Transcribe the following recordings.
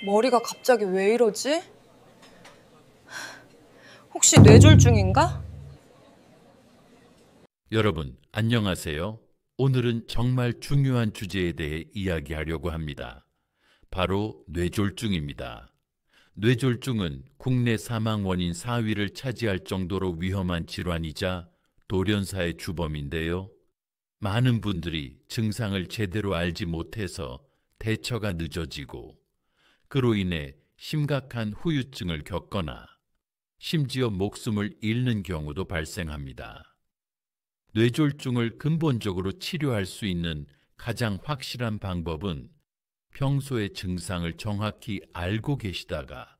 머리가 갑자기 왜 이러지? 혹시 뇌졸중인가? 여러분, 안녕하세요. 오늘은 정말 중요한 주제에 대해 이야기하려고 합니다. 바로 뇌졸중입니다. 뇌졸중은 국내 사망 원인 4위를 차지할 정도로 위험한 질환이자 돌연사의 주범인데요. 많은 분들이 증상을 제대로 알지 못해서 대처가 늦어지고 그로 인해 심각한 후유증을 겪거나 심지어 목숨을 잃는 경우도 발생합니다. 뇌졸중을 근본적으로 치료할 수 있는 가장 확실한 방법은 평소의 증상을 정확히 알고 계시다가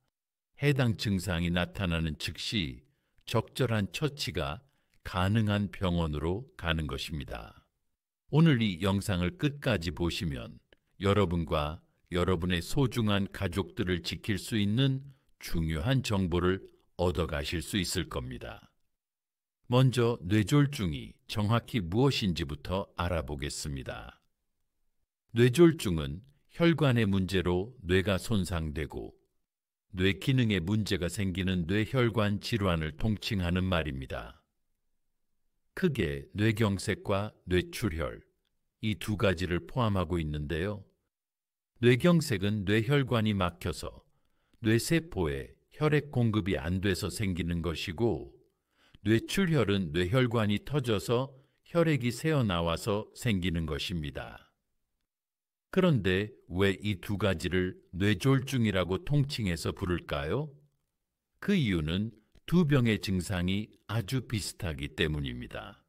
해당 증상이 나타나는 즉시 적절한 처치가 가능한 병원으로 가는 것입니다. 오늘 이 영상을 끝까지 보시면 여러분과 여러분의 소중한 가족들을 지킬 수 있는 중요한 정보를 얻어가실 수 있을 겁니다. 먼저 뇌졸중이 정확히 무엇인지부터 알아보겠습니다. 뇌졸중은 혈관의 문제로 뇌가 손상되고 뇌 기능에 문제가 생기는 뇌혈관 질환을 통칭하는 말입니다. 크게 뇌경색과 뇌출혈, 이 두 가지를 포함하고 있는데요. 뇌경색은 뇌혈관이 막혀서 뇌세포에 혈액 공급이 안 돼서 생기는 것이고, 뇌출혈은 뇌혈관이 터져서 혈액이 새어나와서 생기는 것입니다. 그런데 왜 이 두 가지를 뇌졸중이라고 통칭해서 부를까요? 그 이유는 두 병의 증상이 아주 비슷하기 때문입니다.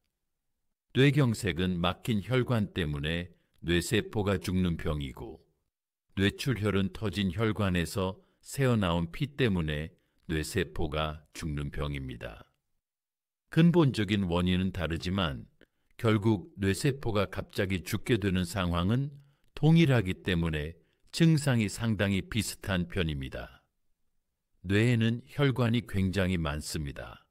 뇌경색은 막힌 혈관 때문에 뇌세포가 죽는 병이고, 뇌출혈은 터진 혈관에서 새어나온 피 때문에 뇌세포가 죽는 병입니다. 근본적인 원인은 다르지만 결국 뇌세포가 갑자기 죽게 되는 상황은 동일하기 때문에 증상이 상당히 비슷한 편입니다. 뇌에는 혈관이 굉장히 많습니다.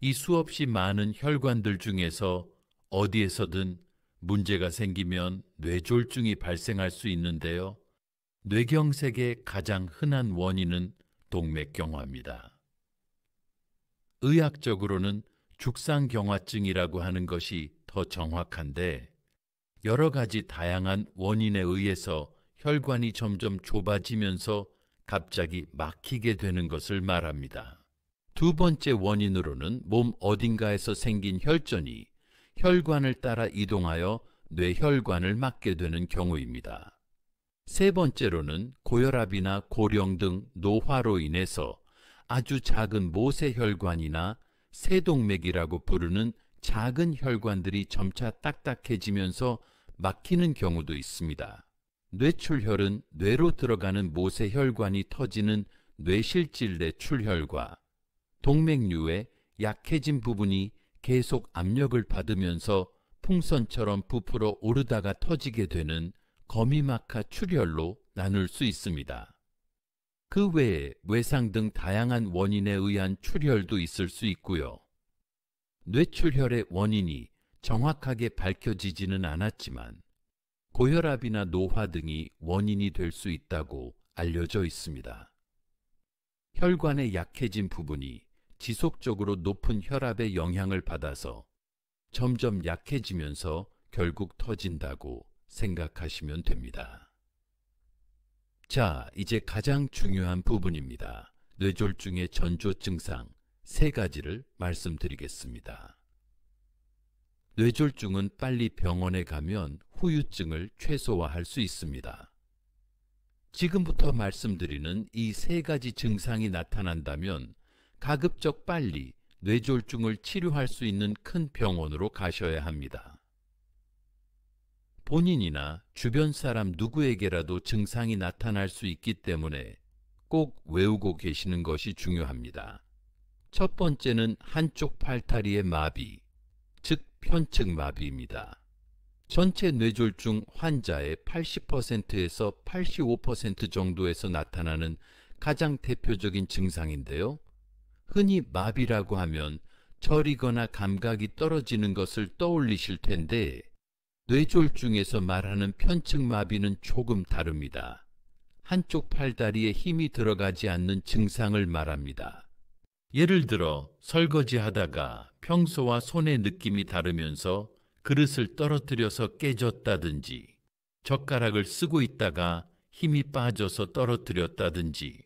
이 수없이 많은 혈관들 중에서 어디에서든 문제가 생기면 뇌졸중이 발생할 수 있는데요. 뇌경색의 가장 흔한 원인은 동맥경화입니다. 의학적으로는 죽상경화증이라고 하는 것이 더 정확한데, 여러 가지 다양한 원인에 의해서 혈관이 점점 좁아지면서 갑자기 막히게 되는 것을 말합니다. 두 번째 원인으로는 몸 어딘가에서 생긴 혈전이 혈관을 따라 이동하여 뇌혈관을 막게 되는 경우입니다. 세 번째로는 고혈압이나 고령 등 노화로 인해서 아주 작은 모세혈관이나 세동맥이라고 부르는 작은 혈관들이 점차 딱딱해지면서 막히는 경우도 있습니다. 뇌출혈은 뇌로 들어가는 모세혈관이 터지는 뇌실질내 출혈과 동맥류의 약해진 부분이 계속 압력을 받으면서 풍선처럼 부풀어 오르다가 터지게 되는 거미막하 출혈로 나눌 수 있습니다. 그 외에 외상 등 다양한 원인에 의한 출혈도 있을 수 있고요. 뇌출혈의 원인이 정확하게 밝혀지지는 않았지만 고혈압이나 노화 등이 원인이 될 수 있다고 알려져 있습니다. 혈관의 약해진 부분이 지속적으로 높은 혈압의 영향을 받아서 점점 약해지면서 결국 터진다고 생각하시면 됩니다. 자, 이제 가장 중요한 부분입니다. 뇌졸중의 전조 증상 3가지를 말씀드리겠습니다. 뇌졸중은 빨리 병원에 가면 후유증을 최소화할 수 있습니다. 지금부터 말씀드리는 이 3가지 증상이 나타난다면 가급적 빨리 뇌졸중을 치료할 수 있는 큰 병원으로 가셔야 합니다. 본인이나 주변 사람 누구에게라도 증상이 나타날 수 있기 때문에 꼭 외우고 계시는 것이 중요합니다. 첫 번째는 한쪽 팔다리의 마비, 즉 편측마비입니다. 전체 뇌졸중 환자의 80%에서 85% 정도에서 나타나는 가장 대표적인 증상인데요. 흔히 마비라고 하면 저리거나 감각이 떨어지는 것을 떠올리실 텐데, 뇌졸중에서 말하는 편측마비는 조금 다릅니다. 한쪽 팔다리에 힘이 들어가지 않는 증상을 말합니다. 예를 들어 설거지하다가 평소와 손의 느낌이 다르면서 그릇을 떨어뜨려서 깨졌다든지, 젓가락을 쓰고 있다가 힘이 빠져서 떨어뜨렸다든지,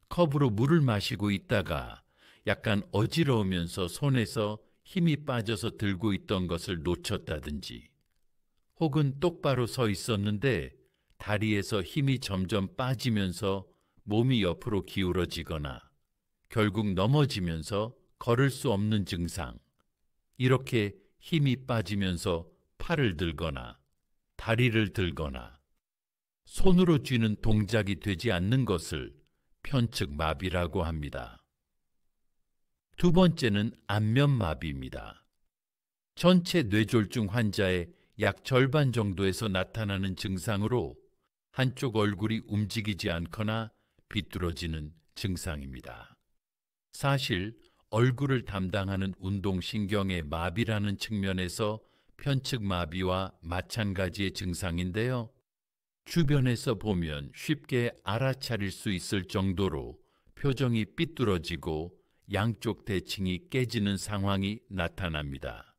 컵으로 물을 마시고 있다가 약간 어지러우면서 손에서 힘이 빠져서 들고 있던 것을 놓쳤다든지, 혹은 똑바로 서 있었는데 다리에서 힘이 점점 빠지면서 몸이 옆으로 기울어지거나 결국 넘어지면서 걸을 수 없는 증상, 이렇게 힘이 빠지면서 팔을 들거나 다리를 들거나 손으로 쥐는 동작이 되지 않는 것을 편측마비라고 합니다. 두 번째는 안면마비입니다. 전체 뇌졸중 환자의 약 절반 정도에서 나타나는 증상으로 한쪽 얼굴이 움직이지 않거나 비뚤어지는 증상입니다. 사실 얼굴을 담당하는 운동신경의 마비라는 측면에서 편측마비와 마찬가지의 증상인데요. 주변에서 보면 쉽게 알아차릴 수 있을 정도로 표정이 삐뚤어지고 양쪽 대칭이 깨지는 상황이 나타납니다.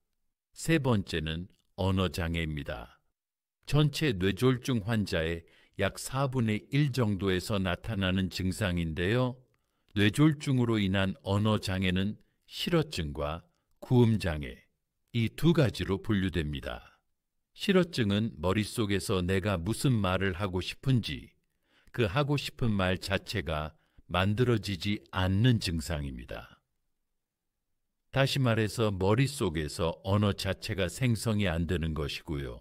세 번째는 언어장애입니다. 전체 뇌졸중 환자의 약 4분의 1 정도에서 나타나는 증상인데요. 뇌졸중으로 인한 언어장애는 실어증과 구음장애, 이 두 가지로 분류됩니다. 실어증은 머릿속에서 내가 무슨 말을 하고 싶은지 그 하고 싶은 말 자체가 만들어지지 않는 증상입니다. 다시 말해서 머릿속에서 언어 자체가 생성이 안 되는 것이고요.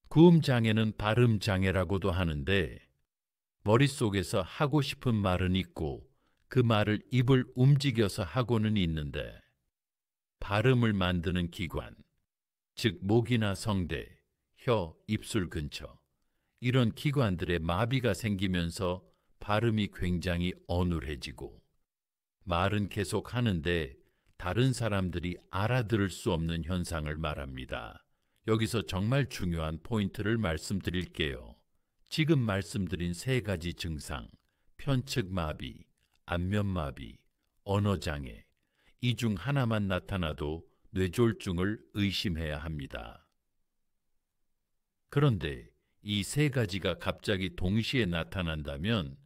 구음장애는 발음장애라고도 하는데 머릿속에서 하고 싶은 말은 있고 그 말을 입을 움직여서 하고는 있는데 발음을 만드는 기관, 즉 목이나 성대, 혀, 입술 근처, 이런 기관들의 마비가 생기면서 발음이 굉장히 어눌해지고 말은 계속 하는데 다른 사람들이 알아들을 수 없는 현상을 말합니다. 여기서 정말 중요한 포인트를 말씀드릴게요. 지금 말씀드린 세 가지 증상, 편측마비, 안면마비, 언어장애, 이 중 하나만 나타나도 뇌졸중을 의심해야 합니다. 그런데 이 세 가지가 갑자기 동시에 나타난다면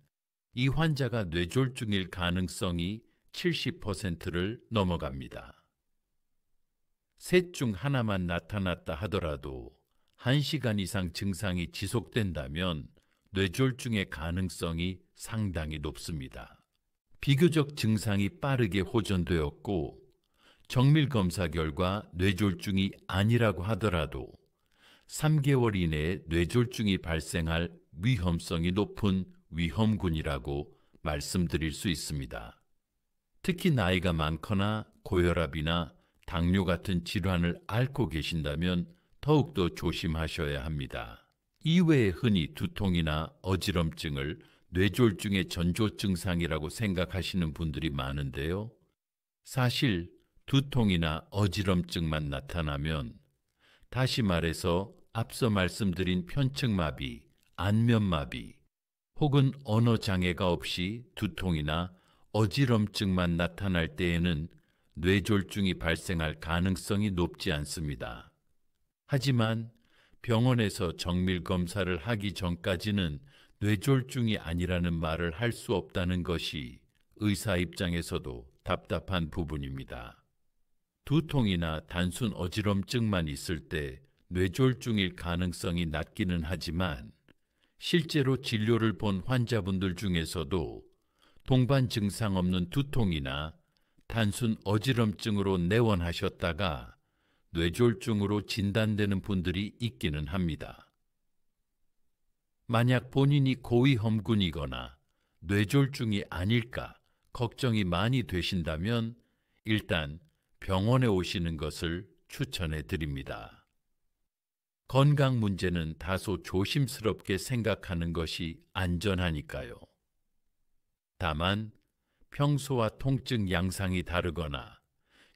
이 환자가 뇌졸중일 가능성이 70%를 넘어갑니다. 셋 중 하나만 나타났다 하더라도 1시간 이상 증상이 지속된다면 뇌졸중의 가능성이 상당히 높습니다. 비교적 증상이 빠르게 호전되었고 정밀 검사 결과 뇌졸중이 아니라고 하더라도 3개월 이내에 뇌졸중이 발생할 위험성이 높은 위험군이라고 말씀드릴 수 있습니다. 특히 나이가 많거나 고혈압이나 당뇨 같은 질환을 앓고 계신다면 더욱더 조심하셔야 합니다. 이외에 흔히 두통이나 어지럼증을 뇌졸중의 전조 증상이라고 생각하시는 분들이 많은데요. 사실 두통이나 어지럼증만 나타나면, 다시 말해서 앞서 말씀드린 편측마비, 안면마비 혹은 언어장애가 없이 두통이나 어지럼증만 나타날 때에는 뇌졸중이 발생할 가능성이 높지 않습니다. 하지만 병원에서 정밀 검사를 하기 전까지는 뇌졸중이 아니라는 말을 할 수 없다는 것이 의사 입장에서도 답답한 부분입니다. 두통이나 단순 어지럼증만 있을 때 뇌졸중일 가능성이 낮기는 하지만 실제로 진료를 본 환자분들 중에서도 동반 증상 없는 두통이나 단순 어지럼증으로 내원하셨다가 뇌졸중으로 진단되는 분들이 있기는 합니다. 만약 본인이 고위험군이거나 뇌졸중이 아닐까 걱정이 많이 되신다면 일단 병원에 오시는 것을 추천해 드립니다. 건강 문제는 다소 조심스럽게 생각하는 것이 안전하니까요. 다만 평소와 통증 양상이 다르거나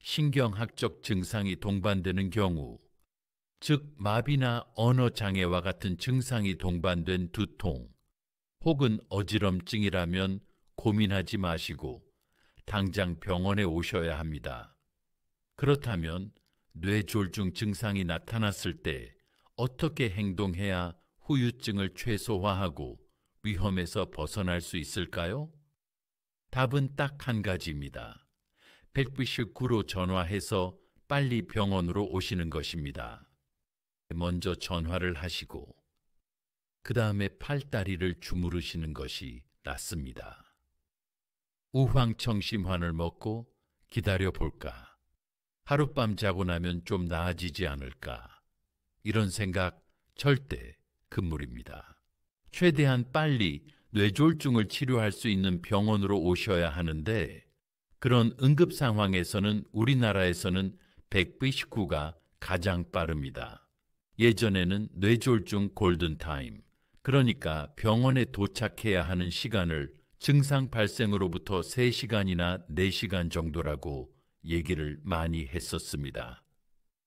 신경학적 증상이 동반되는 경우, 즉 마비나 언어장애와 같은 증상이 동반된 두통 혹은 어지럼증이라면 고민하지 마시고 당장 병원에 오셔야 합니다. 그렇다면 뇌졸중 증상이 나타났을 때 어떻게 행동해야 후유증을 최소화하고 위험에서 벗어날 수 있을까요? 답은 딱 한 가지입니다. 119로 전화해서 빨리 병원으로 오시는 것입니다. 먼저 전화를 하시고 그 다음에 팔다리를 주무르시는 것이 낫습니다. 우황청심환을 먹고 기다려 볼까? 하룻밤 자고 나면 좀 나아지지 않을까? 이런 생각 절대 금물입니다. 최대한 빨리 뇌졸중을 치료할 수 있는 병원으로 오셔야 하는데 그런 응급 상황에서는 우리나라에서는 119가 가장 빠릅니다. 예전에는 뇌졸중 골든타임, 그러니까 병원에 도착해야 하는 시간을 증상 발생으로부터 3시간이나 4시간 정도라고 얘기를 많이 했었습니다.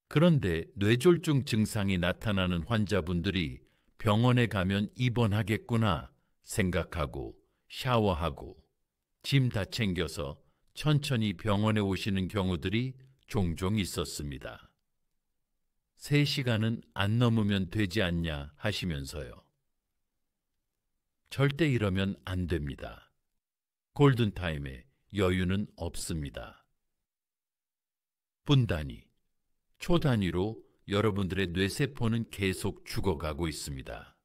그런데 뇌졸중 증상이 나타나는 환자분들이 병원에 가면 입원하겠구나 생각하고 샤워하고 짐 다 챙겨서 천천히 병원에 오시는 경우들이 종종 있었습니다. 3시간은 안 넘으면 되지 않냐 하시면서요. 절대 이러면 안 됩니다. 골든타임에 여유는 없습니다. 분 단위, 초 단위로 여러분들의 뇌세포는 계속 죽어가고 있습니다.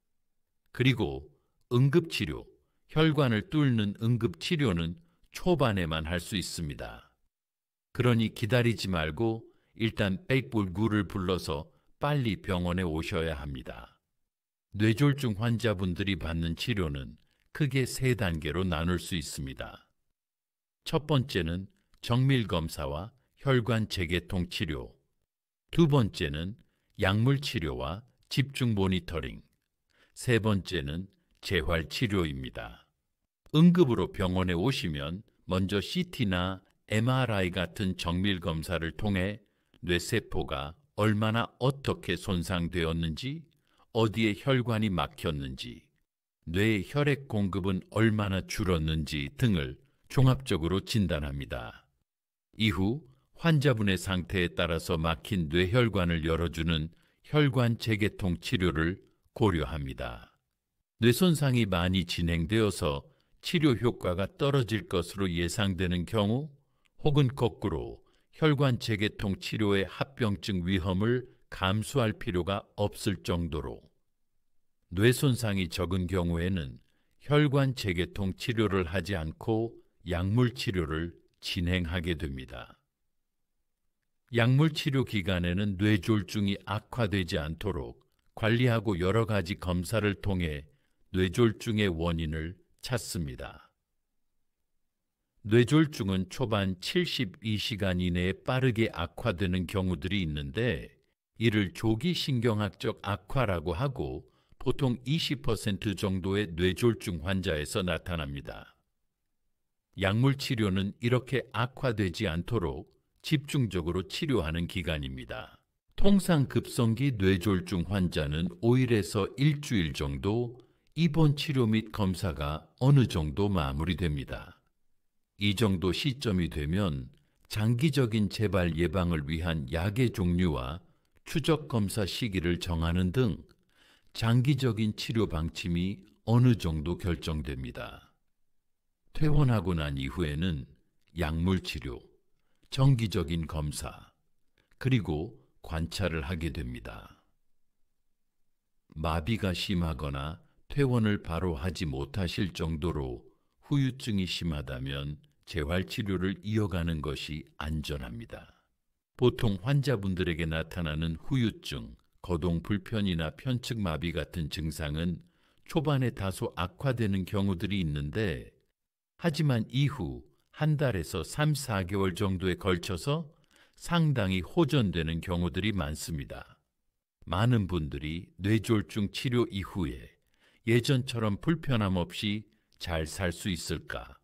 그리고 응급치료, 혈관을 뚫는 응급치료는 초반에만 할 수 있습니다. 그러니 기다리지 말고 일단 119를 불러서 빨리 병원에 오셔야 합니다. 뇌졸중 환자분들이 받는 치료는 크게 3단계로 나눌 수 있습니다. 첫 번째는 정밀검사와 혈관 재개통 치료, 두 번째는 약물 치료와 집중 모니터링, 세 번째는 재활 치료입니다. 응급으로 병원에 오시면 먼저 CT나 MRI 같은 정밀 검사를 통해 뇌세포가 얼마나 어떻게 손상되었는지, 어디에 혈관이 막혔는지, 뇌의 혈액 공급은 얼마나 줄었는지 등을 종합적으로 진단합니다. 이후 환자분의 상태에 따라서 막힌 뇌혈관을 열어주는 혈관 재개통 치료를 고려합니다. 뇌손상이 많이 진행되어서 치료 효과가 떨어질 것으로 예상되는 경우 혹은 거꾸로 혈관 재개통 치료의 합병증 위험을 감수할 필요가 없을 정도로 뇌손상이 적은 경우에는 혈관 재개통 치료를 하지 않고 약물 치료를 진행하게 됩니다. 약물 치료 기간에는 뇌졸중이 악화되지 않도록 관리하고 여러 가지 검사를 통해 뇌졸중의 원인을 찾습니다. 뇌졸중은 초반 72시간 이내에 빠르게 악화되는 경우들이 있는데 이를 조기 신경학적 악화라고 하고 보통 20% 정도의 뇌졸중 환자에서 나타납니다. 약물 치료는 이렇게 악화되지 않도록 집중적으로 치료하는 기간입니다. 통상 급성기 뇌졸중 환자는 5일에서 일주일 정도 입원 치료 및 검사가 어느 정도 마무리됩니다. 이 정도 시점이 되면 장기적인 재발 예방을 위한 약의 종류와 추적 검사 시기를 정하는 등 장기적인 치료 방침이 어느 정도 결정됩니다. 퇴원하고 난 이후에는 약물 치료, 정기적인 검사, 그리고 관찰을 하게 됩니다. 마비가 심하거나 퇴원을 바로 하지 못하실 정도로 후유증이 심하다면 재활치료를 이어가는 것이 안전합니다. 보통 환자분들에게 나타나는 후유증, 거동 불편이나 편측 마비 같은 증상은 초반에 다소 악화되는 경우들이 있는데 하지만 이후 한 달에서 3, 4개월 정도에 걸쳐서 상당히 호전되는 경우들이 많습니다. 많은 분들이 뇌졸중 치료 이후에 예전처럼 불편함 없이 잘 살 수 있을까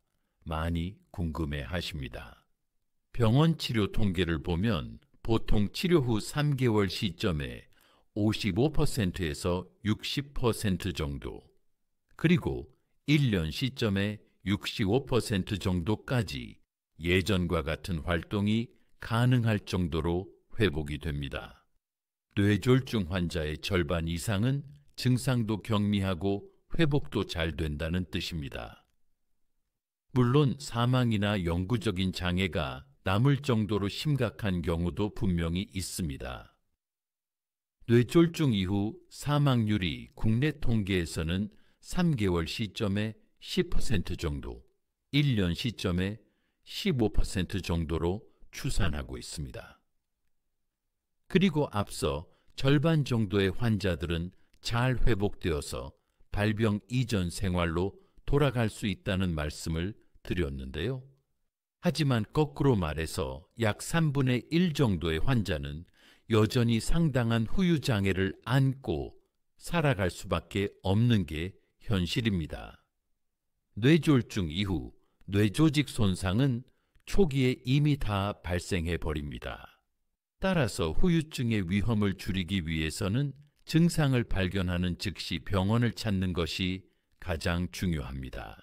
많이 궁금해 하십니다. 병원 치료 통계를 보면 보통 치료 후 3개월 시점에 55%에서 60% 정도, 그리고 1년 시점에 65% 정도까지 예전과 같은 활동이 가능할 정도로 회복이 됩니다. 뇌졸중 환자의 절반 이상은 증상도 경미하고 회복도 잘 된다는 뜻입니다. 물론 사망이나 영구적인 장애가 남을 정도로 심각한 경우도 분명히 있습니다. 뇌졸중 이후 사망률이 국내 통계에서는 3개월 시점에 10% 정도, 1년 시점에 15% 정도로 추산하고 있습니다. 그리고 앞서 절반 정도의 환자들은 잘 회복되어서 발병 이전 생활로 돌아갈 수 있다는 말씀을 드렸는데요. 하지만 거꾸로 말해서 약 3분의 1 정도의 환자는 여전히 상당한 후유장애를 안고 살아갈 수밖에 없는 게 현실입니다. 뇌졸중 이후 뇌조직 손상은 초기에 이미 다 발생해 버립니다. 따라서 후유증의 위험을 줄이기 위해서는 증상을 발견하는 즉시 병원을 찾는 것이 가장 중요합니다.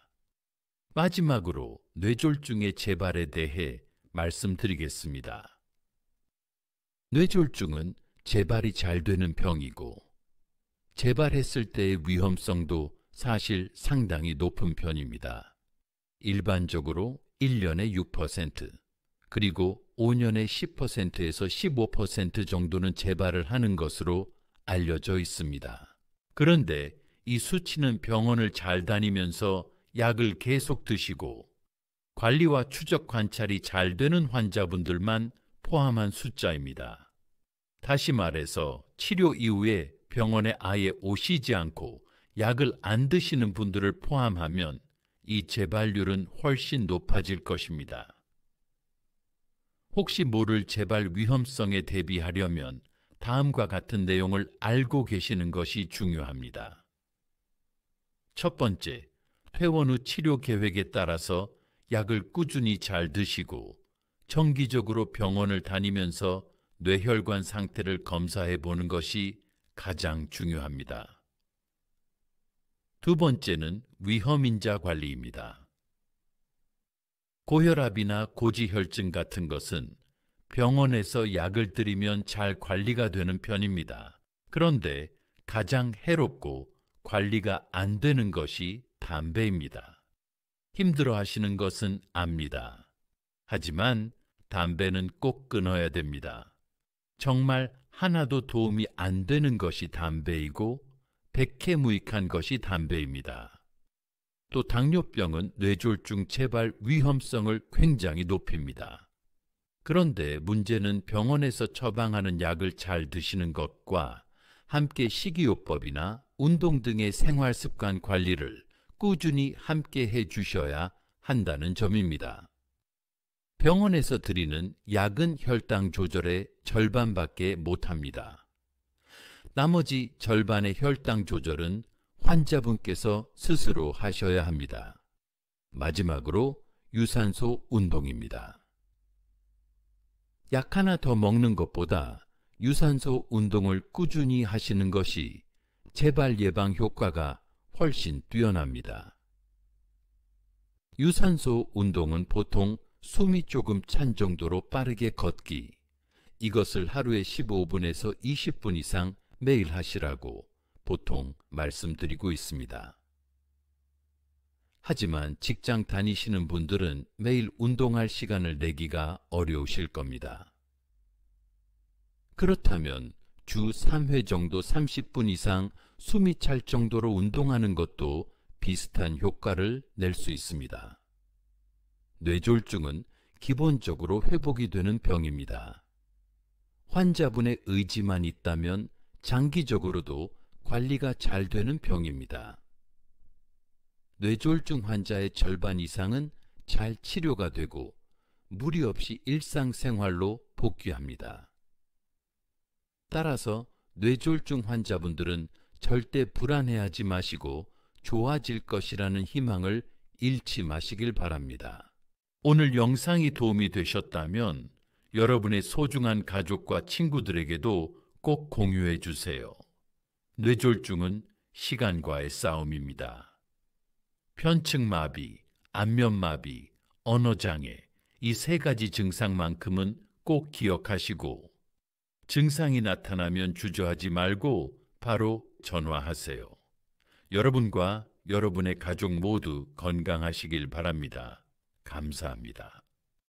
마지막으로 뇌졸중의 재발에 대해 말씀드리겠습니다. 뇌졸중은 재발이 잘 되는 병이고 재발했을 때의 위험성도 사실 상당히 높은 편입니다. 일반적으로 1년에 6%, 그리고 5년에 10%에서 15% 정도는 재발을 하는 것으로 알려져 있습니다. 그런데 이 수치는 병원을 잘 다니면서 약을 계속 드시고 관리와 추적 관찰이 잘 되는 환자분들만 포함한 숫자입니다. 다시 말해서 치료 이후에 병원에 아예 오시지 않고 약을 안 드시는 분들을 포함하면 이 재발률은 훨씬 높아질 것입니다. 혹시 모를 재발 위험성에 대비하려면 다음과 같은 내용을 알고 계시는 것이 중요합니다. 첫 번째, 퇴원 후 치료 계획에 따라서 약을 꾸준히 잘 드시고 정기적으로 병원을 다니면서 뇌혈관 상태를 검사해 보는 것이 가장 중요합니다. 두 번째는 위험인자 관리입니다. 고혈압이나 고지혈증 같은 것은 병원에서 약을 들이면 잘 관리가 되는 편입니다. 그런데 가장 해롭고 관리가 안 되는 것이 담배입니다. 힘들어 하시는 것은 압니다. 하지만 담배는 꼭 끊어야 됩니다. 정말 하나도 도움이 안 되는 것이 담배이고 백해무익한 것이 담배입니다. 또 당뇨병은 뇌졸중 재발 위험성을 굉장히 높입니다. 그런데 문제는 병원에서 처방하는 약을 잘 드시는 것과 함께 식이요법이나 운동 등의 생활습관 관리를 꾸준히 함께 해 주셔야 한다는 점입니다. 병원에서 드리는 약은 혈당 조절의 절반밖에 못합니다. 나머지 절반의 혈당 조절은 환자분께서 스스로 하셔야 합니다. 마지막으로 유산소 운동입니다. 약 하나 더 먹는 것보다 유산소 운동을 꾸준히 하시는 것이 재발 예방 효과가 훨씬 뛰어납니다. 유산소 운동은 보통 숨이 조금 찬 정도로 빠르게 걷기, 이것을 하루에 15분에서 20분 이상 매일 하시라고 보통 말씀드리고 있습니다. 하지만 직장 다니시는 분들은 매일 운동할 시간을 내기가 어려우실 겁니다. 그렇다면 주 3회 정도 30분 이상 숨이 찰 정도로 운동하는 것도 비슷한 효과를 낼 수 있습니다. 뇌졸중은 기본적으로 회복이 되는 병입니다. 환자분의 의지만 있다면 장기적으로도 관리가 잘 되는 병입니다. 뇌졸중 환자의 절반 이상은 잘 치료가 되고 무리 없이 일상생활로 복귀합니다. 따라서 뇌졸중 환자분들은 절대 불안해하지 마시고 좋아질 것이라는 희망을 잃지 마시길 바랍니다. 오늘 영상이 도움이 되셨다면 여러분의 소중한 가족과 친구들에게도 꼭 공유해 주세요. 뇌졸중은 시간과의 싸움입니다. 편측마비, 안면마비, 언어장애 이 세 가지 증상만큼은 꼭 기억하시고 증상이 나타나면 주저하지 말고 바로 전화하세요. 여러분과 여러분의 가족 모두 건강하시길 바랍니다. 감사합니다.